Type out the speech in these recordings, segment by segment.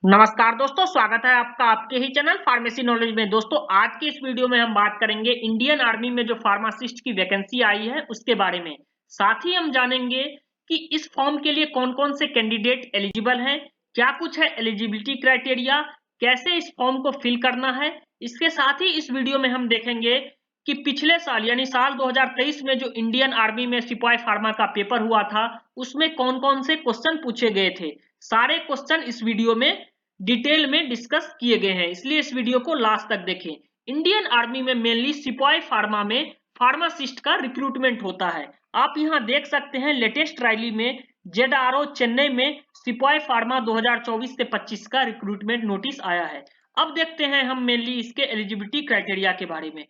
नमस्कार दोस्तों, स्वागत है आपका आपके ही चैनल फार्मेसी नॉलेज में। दोस्तों, आज की इस वीडियो में हम बात करेंगे इंडियन आर्मी में जो फार्मासिस्ट की वैकेंसी आई है उसके बारे में। साथ ही हम जानेंगे कि इस फॉर्म के लिए कौन-कौन से कैंडिडेट एलिजिबल हैं, क्या कुछ है एलिजिबिलिटी क्राइटेरिया, कैसे इस फॉर्म को फिल करना है। इसके साथ ही इस वीडियो में हम देखेंगे कि पिछले साल यानी साल 2023 में जो इंडियन आर्मी में सिपाही फार्मा का पेपर हुआ था, उसमें कौन-कौन से क्वेश्चन पूछे गए थे। सारे क्वेश्चन इस वीडियो में डिटेल में डिस्कस किए गए हैं, इसलिए इस वीडियो को लास्ट तक देखें। इंडियन आर्मी में मेनली सिपाही फार्मा में फार्मासिस्ट का रिक्रूटमेंट होता है। आप यहां देख सकते हैं लेटेस्ट रैली में जेडआरओ चेन्नई में सिपाही फार्मा 2024 से 25 का रिक्रूटमेंट नोटिस आया है। अब देखते हैं हम मेनली इसके एलिजिबिलिटी क्राइटेरिया के बारे में।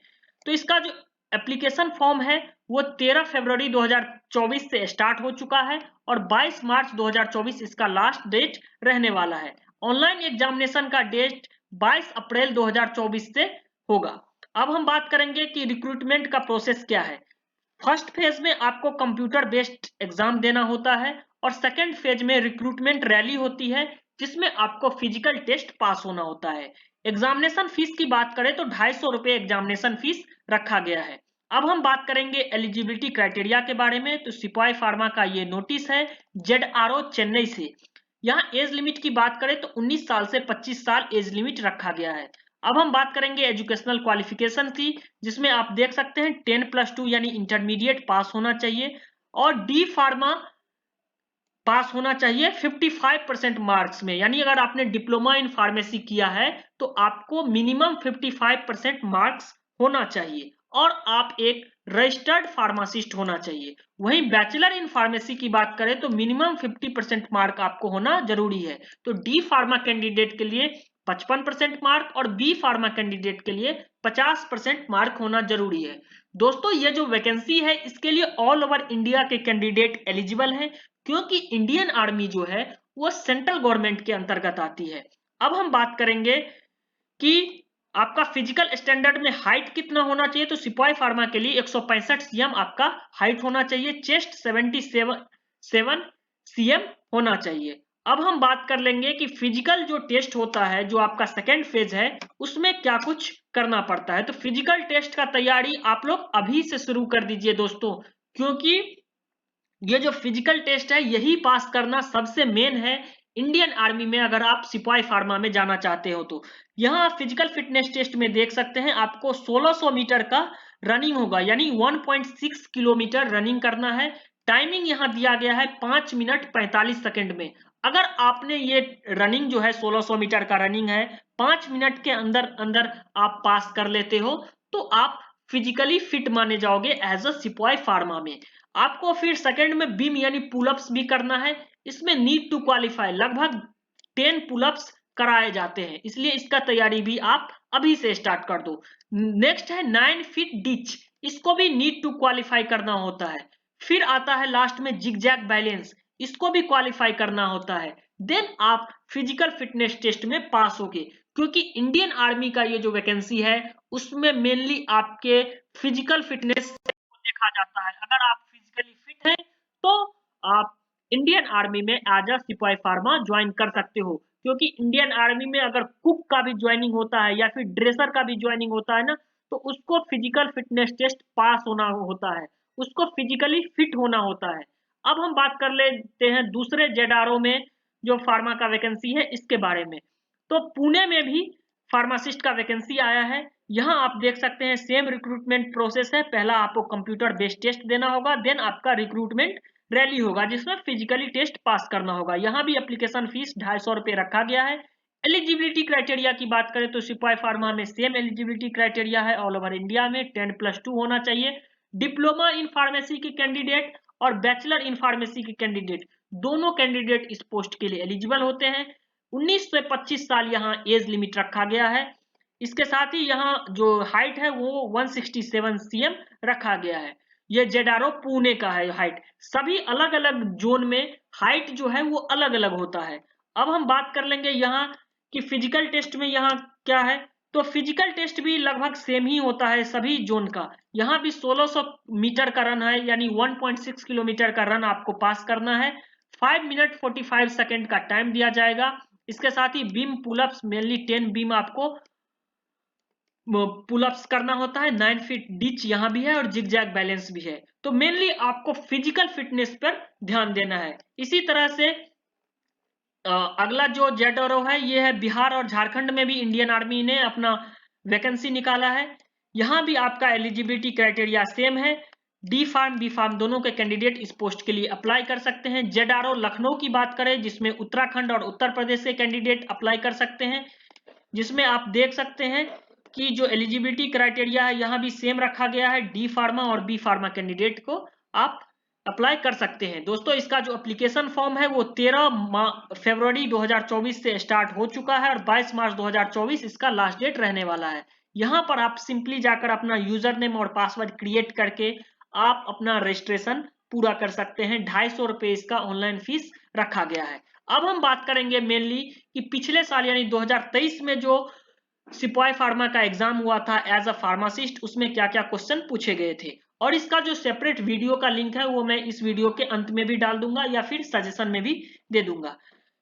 तो इसका जो एप्लीकेशन फॉर्म है वो 13 फरवरी 2024 से स्टार्ट हो चुका है और 22 मार्च 2024 इसका लास्ट डेट रहने वाला है। ऑनलाइन एग्जामिनेशन का डेट 22 अप्रैल 2024 से होगा। अब हम बात करेंगे कि रिक्रूटमेंट का प्रोसेस क्या है। फर्स्ट फेज में आपको कंप्यूटर बेस्ड एग्जाम देना होता है और सेकेंड फेज में रिक्रूटमेंट रैली होती है जिसमें आपको फिजिकल टेस्ट पास होना होता है। एग्जामिनेशन फीस की बात करें तो 250 रुपए एग्जामिनेशन फीस रखा गया है। अब हम बात करेंगे एलिजिबिलिटी क्राइटेरिया के बारे में। तो सिपाही फार्मा का ये नोटिस है जेडआरओ चेन्नई से। यहाँ एज लिमिट की बात करें तो 19 साल से 25 साल एज लिमिट रखा गया है। अब हम बात करेंगे एजुकेशनल क्वालिफिकेशन की, जिसमें आप देख सकते हैं 10+2 यानी इंटरमीडिएट पास होना चाहिए और डी फार्मा पास होना चाहिए 55% मार्क्स में। यानी अगर आपने डिप्लोमा इन फार्मेसी किया है तो आपको मिनिमम 55% मार्क्स होना चाहिए और आप एक रजिस्टर्ड फार्मासिस्ट होना चाहिए। वहीं बैचलर इन फार्मेसी की बात करें तो मिनिमम 50% मार्क आपको होना जरूरी है। तो डी फार्मा कैंडिडेट के लिए 55% मार्क और बी फार्मा कैंडिडेट के लिए 50% मार्क होना जरूरी है। दोस्तों, ये जो वैकेंसी है इसके लिए ऑल ओवर इंडिया के कैंडिडेट एलिजिबल हैं, क्योंकि इंडियन आर्मी जो है वो सेंट्रल गवर्नमेंट के अंतर्गत आती है। अब हम बात करेंगे कि आपका फिजिकल स्टैंडर्ड में हाइट कितना होना चाहिए। तो सिपाही फार्मा के लिए 165 सीएम आपका हाइट होना चाहिए, चेस्ट 77 सीएम होना चाहिए। अब हम बात कर लेंगे कि फिजिकल जो टेस्ट होता है, जो आपका सेकेंड फेज है, उसमें क्या कुछ करना पड़ता है। तो फिजिकल टेस्ट का तैयारी आप लोग अभी से शुरू कर दीजिए दोस्तों, क्योंकि ये जो फिजिकल टेस्ट है यही पास करना सबसे मेन है इंडियन आर्मी में, अगर आप सिपाही फार्मा में जाना चाहते हो तो। यहाँ फिजिकल फिटनेस टेस्ट में देख सकते हैं आपको 1600 मीटर का रनिंग होगा, यानी 1.6 किलोमीटर रनिंग करना है। टाइमिंग यहाँ दिया गया है 5 मिनट 45 सेकंड में। अगर आपने ये रनिंग जो है 1600 मीटर का रनिंग है 5 मिनट के अंदर अंदर आप पास कर लेते हो तो आप फिजिकली फिट माने जाओगे एज अ सिपाही फार्मा में। आपको फिर सेकंड में बीम यानी पुलअप्स भी करना है। इसमें नीड टू क्वालिफाई लगभग 10 पुलअप्स कराए जाते हैं, इसलिए इसका तैयारी भी आप अभी से स्टार्ट कर दो। नेक्स्ट है 9 फीट डिच, इसको भी नीड टू क्वालिफाई करना होता है। फिर आता है लास्ट में जिगजैग बैलेंस, इसको भी क्वालिफाई करना होता है। देन आप फिजिकल फिटनेस टेस्ट में पास होगे, क्योंकि इंडियन आर्मी का ये जो वैकेंसी है उसमें मेनली आपके फिजिकल फिटनेस को देखा जाता है। अगर आप फिजिकली फिट हैं तो आप इंडियन आर्मी में एज अ सिपाही फार्मा ज्वाइन कर सकते हो, क्योंकि इंडियन आर्मी में अगर कुक का भी ज्वाइनिंग होता है या फिर ड्रेसर का भी ज्वाइनिंग होता है ना, तो उसको फिजिकल फिटनेस टेस्ट पास होना होता है, उसको फिजिकली फिट होना होता है। अब हम बात कर लेते हैं दूसरे जेडारो में जो फार्मा का वैकेंसी है इसके बारे में। तो पुणे में भी फार्मासिस्ट का वैकेंसी आया है। यहाँ आप देख सकते हैं सेम रिक्रूटमेंट प्रोसेस है। पहला आपको कंप्यूटर बेस्ड टेस्ट देना होगा, देन आपका रिक्रूटमेंट रैली होगा जिसमें फिजिकली टेस्ट पास करना होगा। यहाँ भी एप्लीकेशन फीस 250 रुपए रखा गया है। एलिजिबिलिटी क्राइटेरिया की बात करें तो सिपाही फार्मा में सेम एलिजिबिलिटी क्राइटेरिया है ऑल ओवर इंडिया में, 10+2 होना चाहिए। डिप्लोमा इन फार्मेसी के कैंडिडेट और बैचलर इन फार्मेसी के कैंडिडेट, दोनों कैंडिडेट इस पोस्ट के लिए एलिजिबल होते हैं। 19 से 25 साल यहाँ एज लिमिट रखा गया है। इसके साथ ही यहाँ जो हाइट है वो 167 सीएम रखा गया है। ये जेडारो पुणे का है हाइट। सभी अलग अलग जोन में हाइट जो है वो अलग अलग होता है। अब हम बात कर लेंगे यहाँ कि फिजिकल टेस्ट में यहाँ क्या है। तो फिजिकल टेस्ट भी लगभग सेम ही होता है सभी जोन का। यहाँ भी 1600 मीटर का रन है, यानी 1.6 किलोमीटर का रन आपको पास करना है। 5 मिनट 45 सेकंड का टाइम दिया जाएगा। इसके साथ ही बीम पुलअप्स मेनली 10 बीम आपको पुलअप्स करना होता है। 9 फीट डिच यहाँ भी है और जिगजैग बैलेंस भी है। तो मेनली आपको फिजिकल फिटनेस पर ध्यान देना है। इसी तरह से अगला जो जेड आर है, ये है बिहार और झारखंड में भी इंडियन आर्मी ने अपना वैकेंसी निकाला है। यहाँ भी आपका एलिजिबिलिटी क्राइटेरिया सेम है। डी फार्म बी फार्म दोनों के कैंडिडेट इस पोस्ट के लिए अप्लाई कर सकते हैं। जेड आर ओ लखनऊ की बात करें, जिसमें उत्तराखंड और उत्तर प्रदेश के कैंडिडेट अप्लाई कर सकते हैं, जिसमें आप देख सकते हैं कि जो एलिजिबिलिटी क्राइटेरिया है यहाँ भी सेम रखा गया है। डी फार्मा और बी फार्मा कैंडिडेट को आप अप्लाई कर सकते हैं। दोस्तों इसका जो एप्लीकेशन फॉर्म है वो 13 फरवरी 2024 से स्टार्ट हो चुका है और 22 मार्च 2024 इसका लास्ट डेट रहने वाला है। यहाँ पर आप सिंपली जाकर अपना यूजर नेम और पासवर्ड क्रिएट करके आप अपना रजिस्ट्रेशन पूरा कर सकते हैं। 250 रुपये इसका ऑनलाइन फीस रखा गया है। अब हम बात करेंगे मेनली कि पिछले साल यानी 2023 में जो सिपाही फार्मा का एग्जाम हुआ था एज अ फार्मासिस्ट, उसमें क्या क्या क्वेश्चन पूछे गए थे, और इसका जो सेपरेट वीडियो का लिंक है वो मैं इस वीडियो के अंत में भी डाल दूंगा या फिर सजेशन में भी दे दूंगा।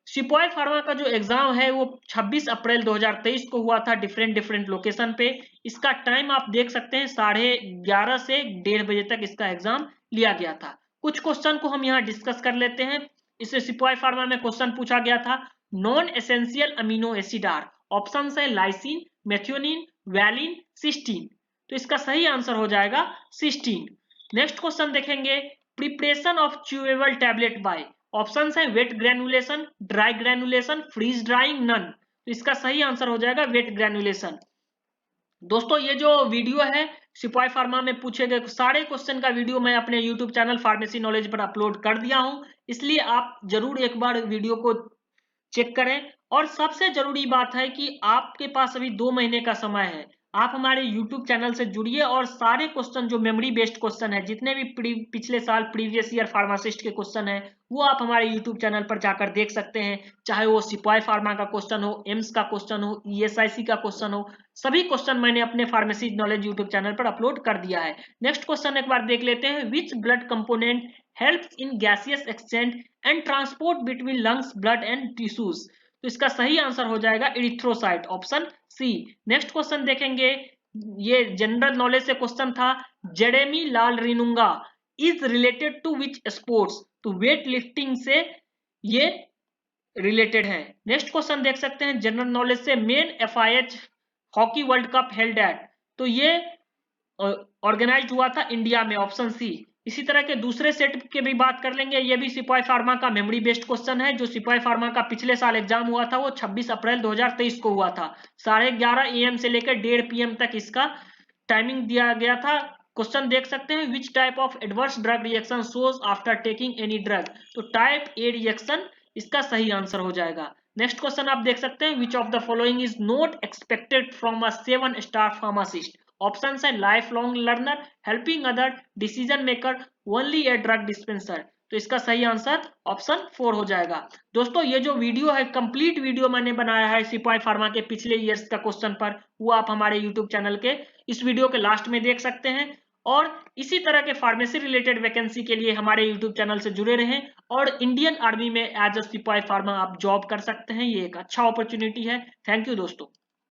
सिपाही फार्मा का जो एग्जाम है वो 26 अप्रैल 2023 को हुआ था डिफरेंट लोकेशन पे। इसका टाइम आप देख सकते हैं 11:30 से 1:30 बजे तक इसका एग्जाम लिया गया था। कुछ क्वेश्चन को हम यहाँ डिस्कस कर लेते हैं। इससे सिपाही फार्मा में क्वेश्चन पूछा गया था non essential amino acid are. Option है लाइसिन, मेथियोनिन, वैलिन, सिस्टीन। तो इसका सही आंसर हो जाएगा सिस्टीन। नेक्स्ट क्वेश्चन देखेंगे preparation of chewable tablet by. Option है wet granulation, dry granulation, freeze drying, none. तो इसका सही आंसर हो जाएगा वेट ग्रेनुलेशन। दोस्तों ये जो वीडियो है सिपाही फार्मा में पूछे गए सारे क्वेश्चन का वीडियो मैं अपने यूट्यूब चैनल फार्मेसी नॉलेज पर अपलोड कर दिया हूं, इसलिए आप जरूर एक बार वीडियो को चेक करें। और सबसे जरूरी बात है कि आपके पास अभी 2 महीने का समय है, आप हमारे YouTube चैनल से जुड़िए और सारे क्वेश्चन जो मेमोरी बेस्ड क्वेश्चन है, जितने भी पिछले साल प्रीवियस ईयर फार्मासिस्ट के क्वेश्चन है, वो आप हमारे YouTube चैनल पर जाकर देख सकते हैं। चाहे वो सिपाही फार्मा का क्वेश्चन हो, एम्स का क्वेश्चन हो, ESIC का क्वेश्चन हो, सभी क्वेश्चन मैंने अपने फार्मेसी नॉलेज यूट्यूब चैनल पर अपलोड कर दिया है। नेक्स्ट क्वेश्चन एक बार देख लेते हैं। Which blood component helps in gaseous exchange and transport between lungs, blood and tissues. तो इसका सही आंसर हो जाएगा erythrocyte, option C. Next question देखेंगे, ये जनरल नॉलेज से क्वेश्चन था। Jeremy Lal Rinnunga is related to which sports. तो वेट लिफ्टिंग से ये रिलेटेड है। नेक्स्ट क्वेश्चन देख सकते हैं जनरल नॉलेज से, men FIH hockey world cup held at. तो ये ऑर्गेनाइज हुआ था इंडिया में, ऑप्शन सी। इसी तरह के दूसरे सेट के भी बात कर लेंगे। ये भी सिपाही फार्मा का मेमोरी बेस्ड क्वेश्चन है। जो सिपाही फार्मा का पिछले साल एग्जाम हुआ था वो 26 अप्रैल 2023 को हुआ था। 11:30 AM से लेकर 1:30 PM तक इसका टाइमिंग दिया गया था। क्वेश्चन देख सकते हैं which type of adverse drug reaction shows after taking any drug. तो टाइप ए रिएक्शन इसका सही आंसर हो जाएगा। नेक्स्ट क्वेश्चन आप देख सकते हैं which of the following is not expected from a 7-स्टार फार्मासिस्ट। ऑप्शन है life long learner, helping other, decision maker, only a drug dispenser. तो इसका सही आंसर ऑप्शन 4 हो जाएगा। दोस्तों ये जो वीडियो है कंप्लीट वीडियो मैंने बनाया है सिपाही फार्मा के पिछले ईयर्स का क्वेश्चन पर, वो आप हमारे यूट्यूब चैनल के इस वीडियो के लास्ट में देख सकते हैं। और इसी तरह के फार्मेसी रिलेटेड वैकेंसी के लिए हमारे यूट्यूब चैनल से जुड़े रहें और इंडियन आर्मी में एज अ सिपाही फार्मा आप जॉब कर सकते हैं। ये एक अच्छा अपॉर्चुनिटी है। थैंक यू दोस्तों।